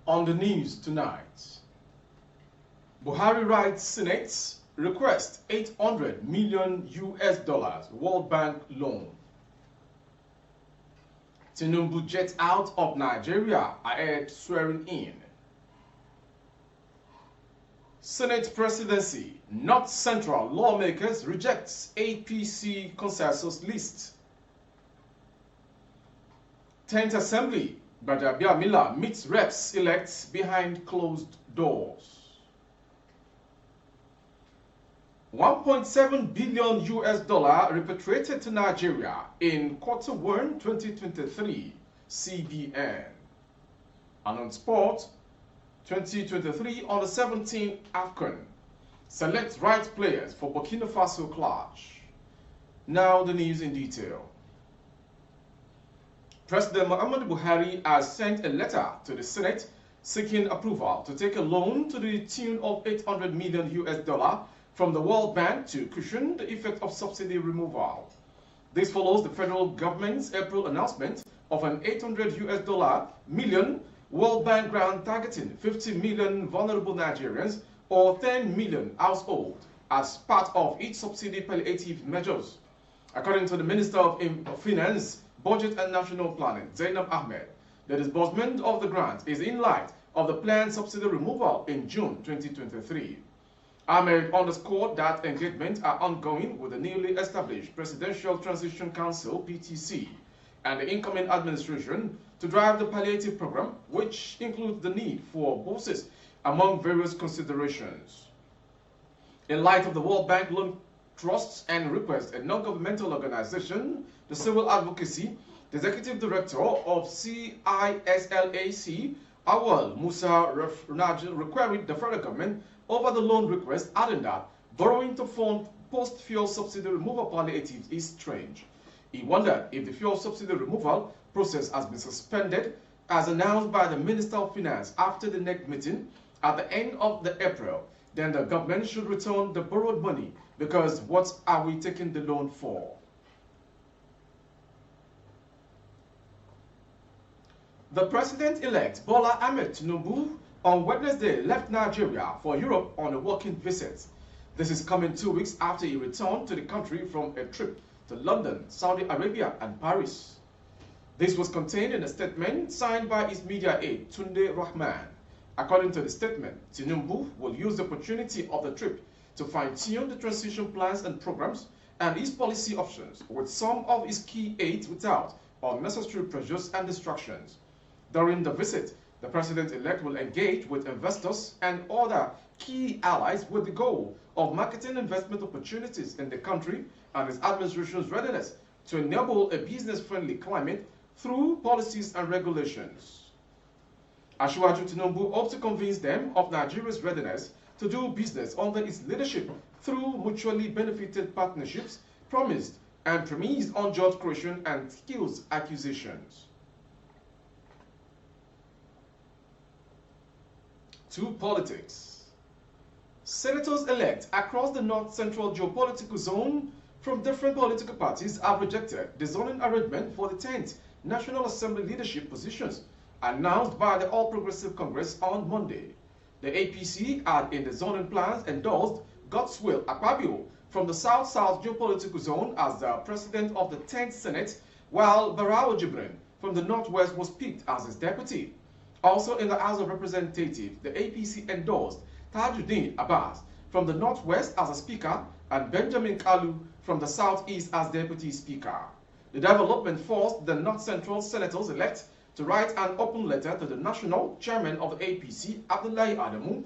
On the news tonight, Buhari writes Senate request $800 million World Bank loan. Tinubu jets out of Nigeria ahead swearing in. Senate presidency, North Central lawmakers rejects APC consensus list. 10th Assembly, Gbajabiamila meets reps elects behind closed doors. $1.7 billion repatriated to Nigeria in Q1 2023, CBN. And on sport, 2023 on the 17th AFCON. Select right players for Burkina Faso clash. Now the news in detail. President Muhammadu Buhari has sent a letter to the Senate seeking approval to take a loan to the tune of $800 million from the World Bank to cushion the effect of subsidy removal. This follows the federal government's April announcement of an $800 million World Bank grant targeting 50 million vulnerable Nigerians or 10 million households as part of its subsidy palliative measures. According to the Minister of Finance, Budget and National Planning, Zainab Ahmed, the disbursement of the grant is in light of the planned subsidy removal in June 2023. Ahmed underscored that engagements are ongoing with the newly established Presidential Transition Council (PTC) and the incoming administration to drive the palliative program, which includes the need for buses, among various considerations. In light of the World Bank loan trusts and request, a non-governmental organization, the Civil Advocacy, the Executive Director of CISLAC, Awal Musa required the federal government over the loan request, adding that borrowing to fund post-fuel subsidy removal palliatives is strange. He wondered if the fuel subsidy removal process has been suspended, as announced by the Minister of Finance after the NEC meeting at the end of April. Then the government should return the borrowed money, because what are we taking the loan for? The President-elect Bola Ahmed Tinubu on Wednesday left Nigeria for Europe on a working visit. This is coming 2 weeks after he returned to the country from a trip to London, Saudi Arabia and Paris. This was contained in a statement signed by his media aide Tunde Rahman. According to the statement, Tinubu will use the opportunity of the trip to fine-tune the transition plans and programs and his policy options with some of his key aides without unnecessary pressures and distractions. During the visit, the president-elect will engage with investors and other key allies with the goal of marketing investment opportunities in the country and his administration's readiness to enable a business-friendly climate through policies and regulations. Asiwaju Tinubu hopes to convince them of Nigeria's readiness to do business under its leadership through mutually benefited partnerships promised and premised on job creation and skills acquisitions. To politics. Senators-elect across the North Central geopolitical zone from different political parties have rejected the zoning arrangement for the 10th National Assembly leadership positions announced by the All Progressive Congress on Monday. The APC had in the zoning plans endorsed Godswill Akpabio from the South-South geopolitical zone as the president of the 10th Senate, while Barao Jibrin from the Northwest was picked as his deputy. Also in the House of Representatives, the APC endorsed Tajuddin Abbas from the Northwest as a speaker and Benjamin Kalu from the Southeast as deputy speaker. The development forced the North Central senators-elect to write an open letter to the national chairman of the APC, Abdullahi Adamu,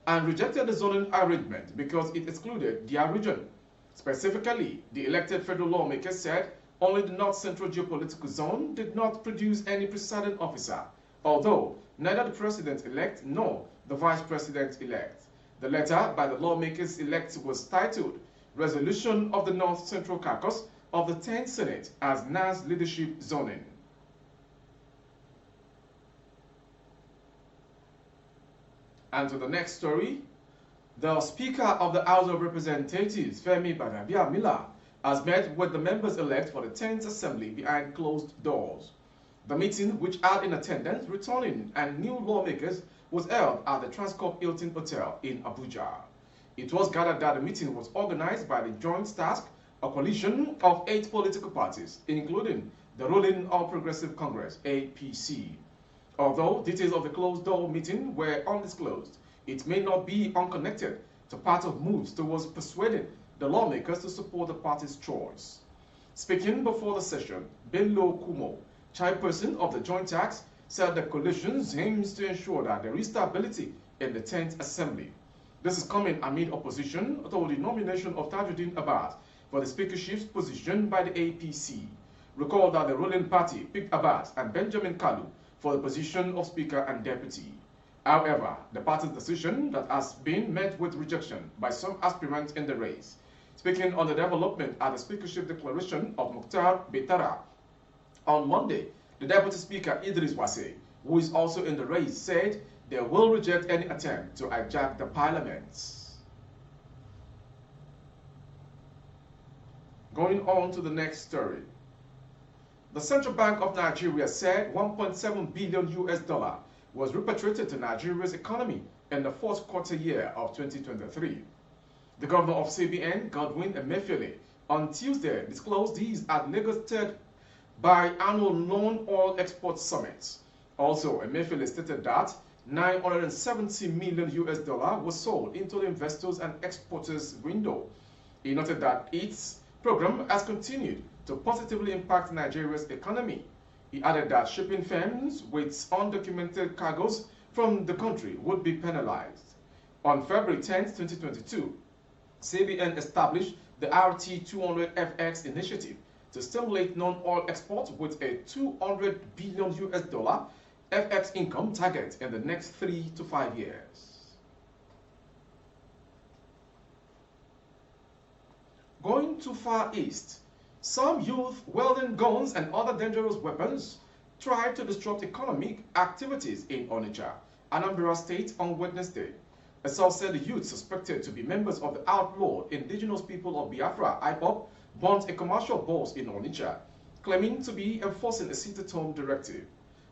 and rejected the zoning arrangement because it excluded their region. Specifically, the elected federal lawmakers said only the North Central geopolitical zone did not produce any presiding officer, although neither the president-elect nor the vice president-elect. The letter by the lawmakers-elect was titled Resolution of the North Central Caucus of the 10th Senate as NAS Leadership Zoning. And to the next story, the Speaker of the House of Representatives, Gbajabiamila, has met with the members-elect for the 10th Assembly behind closed doors. The meeting, which had in attendance returning and new lawmakers, was held at the Transcorp Hilton Hotel in Abuja. It was gathered that the meeting was organized by the Joint Task, a coalition of 8 political parties, including the ruling All Progressive Congress, APC. Although details of the closed-door meeting were undisclosed, it may not be unconnected to part of moves towards persuading the lawmakers to support the party's choice. Speaking before the session, Bello Kumo, chairperson of the Joint Task, said the coalition aims to ensure that there is stability in the 10th Assembly. This is coming amid opposition to the nomination of Tajuddin Abbas for the speakership's position by the APC. Recall that the ruling party picked Abbas and Benjamin Kalu for the position of Speaker and Deputy. However, the party's decision that has been met with rejection by some aspirants in the race. Speaking on the development at the speakership declaration of Mukhtar Betara on Monday, the Deputy Speaker Idris Wase, who is also in the race, said they will reject any attempt to hijack the parliament. Going on to the next story. The Central Bank of Nigeria said 1.7 billion US dollar was repatriated to Nigeria's economy in the fourth quarter year of 2023. The governor of CBN, Godwin Emefiele, on Tuesday disclosed these at Lagos third biannual non-oil export summit. Also, Emefiele stated that 970 million US dollar was sold into the investors and exporters window. He noted that its program has continued to positively impact Nigeria's economy. He added that shipping firms with undocumented cargoes from the country would be penalized. On February 10, 2022, CBN established the RT200FX initiative to stimulate non-oil exports with a 200 billion US dollar FX income target in the next 3 to 5 years. Going to Far East, some youth wielding guns and other dangerous weapons tried to disrupt economic activities in Onitsha, Anambra State on Wednesday. A source said the youth suspected to be members of the outlawed indigenous people of Biafra, IPOB, burnt a commercial boss in Onitsha, claiming to be enforcing a sit-at-home directive.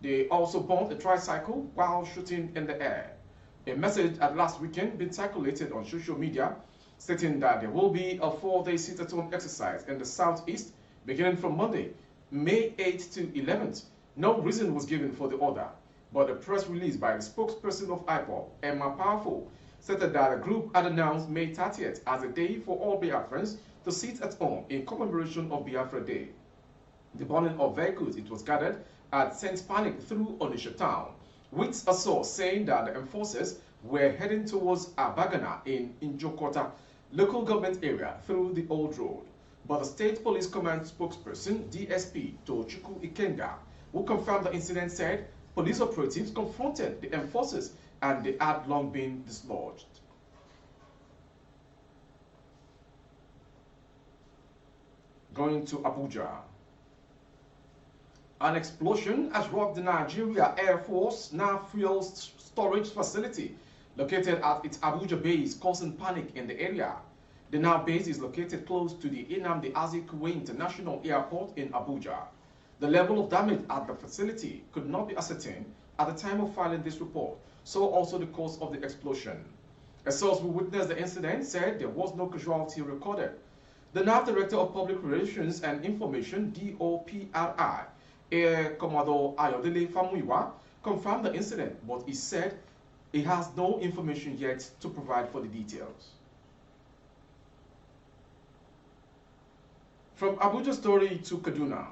They also burnt a tricycle while shooting in the air. A message had last weekend been circulated on social media stating that there will be a 4-day sit-at-home exercise in the southeast beginning from Monday, May 8th to 11th. No reason was given for the order, but a press release by the spokesperson of IPOB, Emma Powerful, stated that the group had announced May 30th as a day for all Biafrans to sit at home in commemoration of Biafra Day. The burning of vehicles, it was gathered, had sent panic through Onitsha town, with a source saying that the enforcers were heading towards Abagana in Njokota local government area through the old road. But the State Police Command spokesperson, DSP Tochukwu Ikenga, who confirmed the incident, said police operatives confronted the enforcers and they had long been dislodged. Going to Abuja. An explosion has rocked the Nigeria Air Force NAV fuel storage facility located at its Abuja base, causing panic in the area. The NAV base is located close to the Nnamdi Azikiwe International Airport in Abuja. The level of damage at the facility could not be ascertained at the time of filing this report, so also the cause of the explosion. A source who witnessed the incident said there was no casualty recorded. The NAV Director of Public Relations and Information, DOPRI, Air Commodore Ayodele Famuyiwa, confirmed the incident, but he said he has no information yet to provide for the details. From Abuja story to Kaduna.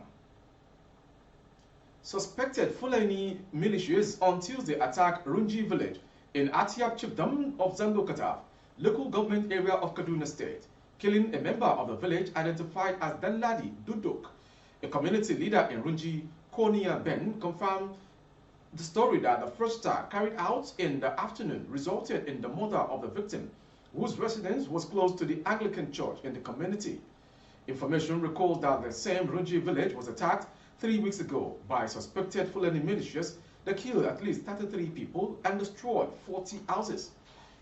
Suspected Fulani militias on Tuesday attacked Runji village in Atiap Chiefdom of Zango Kataf, local government area of Kaduna State, killing a member of the village identified as Danladi Duduk. A community leader in Runji, Konia Ben, confirmed the story that the first attack carried out in the afternoon resulted in the murder of the victim, whose residence was close to the Anglican church in the community. Information recalls that the same Runji village was attacked 3 weeks ago by suspected Fulani militias that killed at least 33 people and destroyed 40 houses.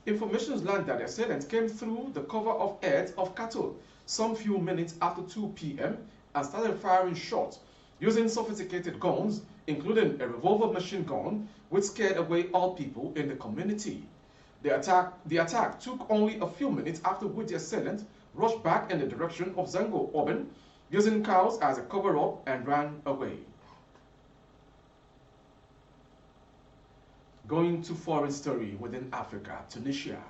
Information learned that the assailants came through the cover of herds of cattle some few minutes after 2 p.m. and started firing shots using sophisticated guns, including a revolver machine gun, which scared away all people in the community. The attack took only a few minutes, after which the assailant rushed back in the direction of Zango Oben, using cows as a cover-up, and ran away. Going to foreign story within Africa, Tunisia.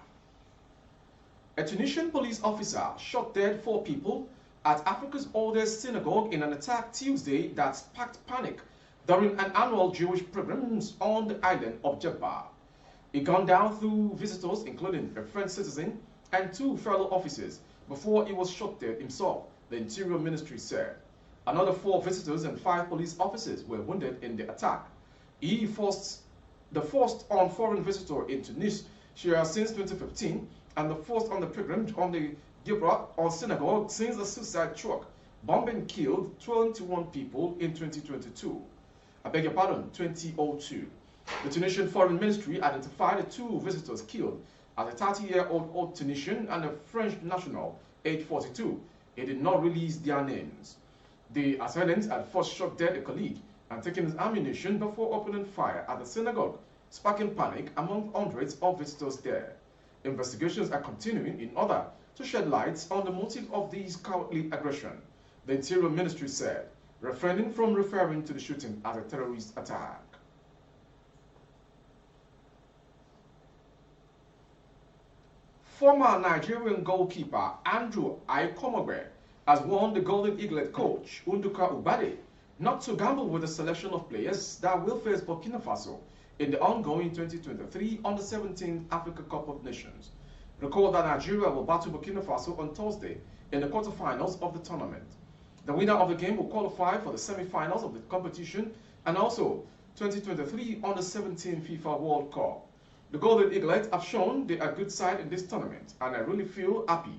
A Tunisian police officer shot dead 4 people at Africa's oldest synagogue in an attack Tuesday that sparked panic during an annual Jewish pilgrimage on the island of Jebba. He gunned down 2 visitors, including a French citizen and 2 fellow officers, before he was shot dead himself, the Interior Ministry said. Another 4 visitors and 5 police officers were wounded in the attack. He the first on foreign visitor in Tunisia since 2015, and the first on the pilgrimage on the Gibra or synagogue since the suicide truck bombing killed 21 people in 2022. I beg your pardon, 2002. The Tunisian Foreign Ministry identified the 2 visitors killed as a 30-year-old Tunisian and a French national, age 42. It did not release their names. The assailants had first shot dead a colleague and taken his ammunition before opening fire at the synagogue, sparking panic among hundreds of visitors there. Investigations are continuing in order to shed light on the motive of this cowardly aggression, the Interior Ministry said, refraining from referring to the shooting as a terrorist attack. Former Nigerian goalkeeper Andrew Ikomogbe has warned the Golden Eaglet coach Unduka Ubade not to gamble with the selection of players that will face Burkina Faso in the ongoing 2023 Under-17 Africa Cup of Nations. Recall that Nigeria will battle Burkina Faso on Thursday in the quarterfinals of the tournament. The winner of the game will qualify for the semi-finals of the competition and also 2023 Under-17 FIFA World Cup. The Golden Eaglet have shown they are a good side in this tournament, and I really feel happy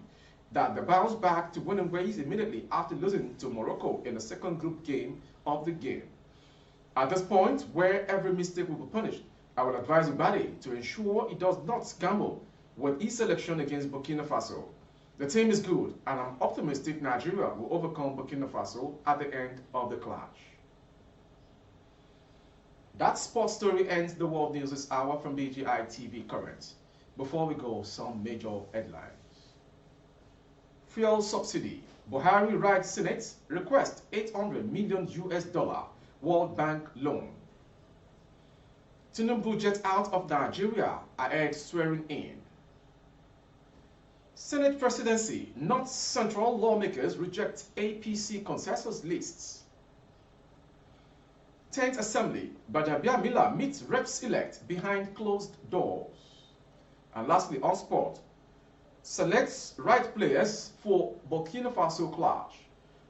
that they bounced back to winning ways immediately after losing to Morocco in the second group game of the game. At this point, where every mistake will be punished, I will advise Ubade to ensure he does not gamble with his selection against Burkina Faso. The team is good, and I'm optimistic Nigeria will overcome Burkina Faso at the end of the clash. That sports story ends the world news this hour from BGI TV Current. Before we go, some major headlines. Fuel subsidy. Buhari writes Senate request $800 million World Bank loan. Tinubu jets out of Nigeria ahead swearing in. Senate presidency. North Central lawmakers reject APC consensus lists. 10th Assembly. Gbajabiamila meets reps-elect behind closed doors. And lastly, on sport. Selects right players for Burkina Faso clash.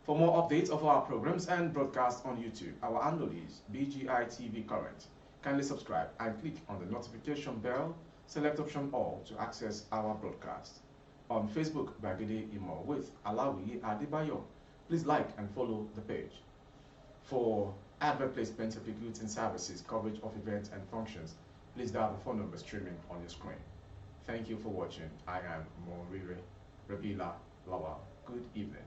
For more updates of our programs and broadcasts on YouTube, our handle is BGI TV Current. Kindly subscribe and click on the notification bell. Select option all to access our broadcast. On Facebook, Bagide Imo with Alawi Adebayo. Please like and follow the page. For advert placement of goods and services, coverage of events and functions, please dial the phone number streaming on your screen. Thank you for watching. I am Morire Rabila Lawal. Good evening.